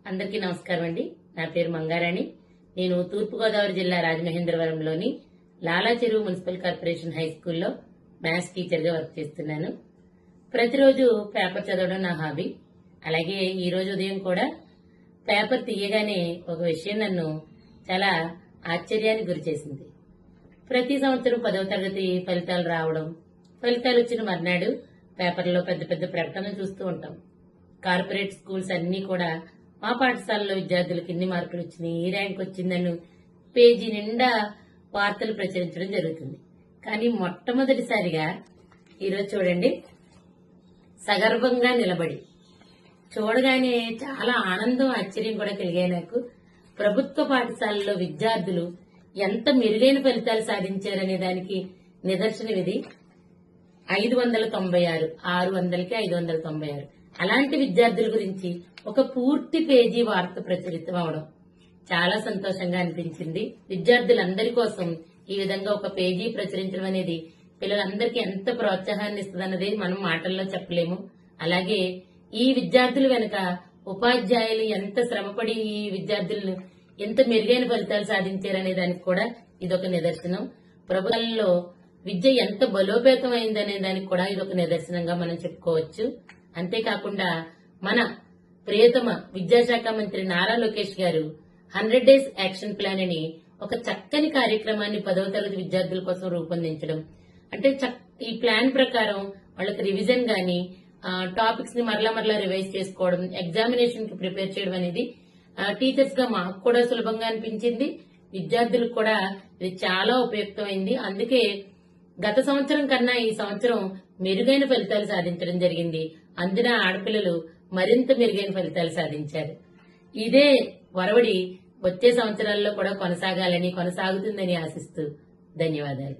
అందరికీ నమస్కారం అండి. నా పేరు మంగారాణి. నేను తూర్పుగోదావరి జిల్లా రాజమహేంద్రవరంలోని లాలా చెరువు మున్సిపల్ కార్పొరేషన్ హై స్కూల్లో మ్యాథ్స్ టీచర్గా వర్క్ చేస్తున్నాను. ప్రతిరోజు పేపర్ చదవడం నా హాబీ. అలాగే ఈ రోజు ఉదయం కూడా పేపర్ తీయగానే ఒక విషయం నన్ను చాలా ఆశ్చర్యానికి గురిచేసింది. ప్రతి సంవత్సరం 10వ తరగతి ఫలితాలు రావడం, ఫలితాలు వచ్చిన మర్నాడు పేపర్లో పెద్ద పెద్ద ప్రకటనలు చూస్తూ ఉంటాం. కార్పొరేట్ స్కూల్స్ అన్ని కూడా మా పాఠశాలలో విద్యార్థులకు ఇన్ని మార్కులు వచ్చినాయి, ఈ ర్యాంక్ వచ్చిందని పేజీ నిండా వార్తలు ప్రచురించడం జరుగుతుంది. కానీ మొట్టమొదటిసారిగా ఈరోజు చూడండి, సగర్వంగా నిలబడి చూడగానే చాలా ఆనందం, ఆశ్చర్యం కూడా కలిగాయి నాకు. ప్రభుత్వ పాఠశాలలో విద్యార్థులు ఎంత మెరుగైన ఫలితాలు సాధించారనే దానికి నిదర్శనం ఇది. 596, 600కి 596. అలాంటి విద్యార్థుల గురించి ఒక పూర్తి పేజీ వార్త ప్రచురితం అవడం చాలా సంతోషంగా అనిపించింది. విద్యార్థులందరి కోసం ఈ విధంగా ఒక పేజీ ప్రచురించడం అనేది పిల్లలందరికీ ఎంత ప్రోత్సాహాన్ని ఇస్తుందన్నది మనం మాటల్లో చెప్పలేము. అలాగే ఈ విద్యార్థుల వెనుక ఉపాధ్యాయులు ఎంత శ్రమపడి ఈ విద్యార్థులను ఎంత మెరుగైన ఫలితాలు సాధించారనే దానికి కూడా ఇదొక నిదర్శనం. ప్రభుత్వంలో విద్య ఎంత బలోపేతం అయిందనే దానికి కూడా ఇదొక నిదర్శనంగా మనం చెప్పుకోవచ్చు. అంతేకాకుండా మన ప్రియతమ విద్యాశాఖ మంత్రి నారా లోకేష్ గారు 100 డేస్ యాక్షన్ ప్లాన్ అని ఒక చక్కని కార్యక్రమాన్ని 10వ తరగతి విద్యార్థుల కోసం రూపొందించడం. అంటే ఈ ప్లాన్ ప్రకారం వాళ్ళకి రివిజన్ గాని, టాపిక్స్ ని మరలా రివైజ్ చేసుకోవడం, ఎగ్జామినేషన్ కి ప్రిపేర్ చేయడం అనేది టీచర్స్ గా మాకు కూడా సులభంగా అనిపించింది. విద్యార్థులకు కూడా ఇది చాలా ఉపయుక్తమైంది. అందుకే గత సంవత్సరం కన్నా ఈ సంవత్సరం మెరుగైన ఫలితాలు సాధించడం జరిగింది. అందున ఆడపిల్లలు మరింత మెరుగైన ఫలితాలు సాధించారు. ఇదే వరవడి వచ్చే సంవత్సరాల్లో కూడా కొనసాగుతుందని ఆశిస్తూ ధన్యవాదాలు.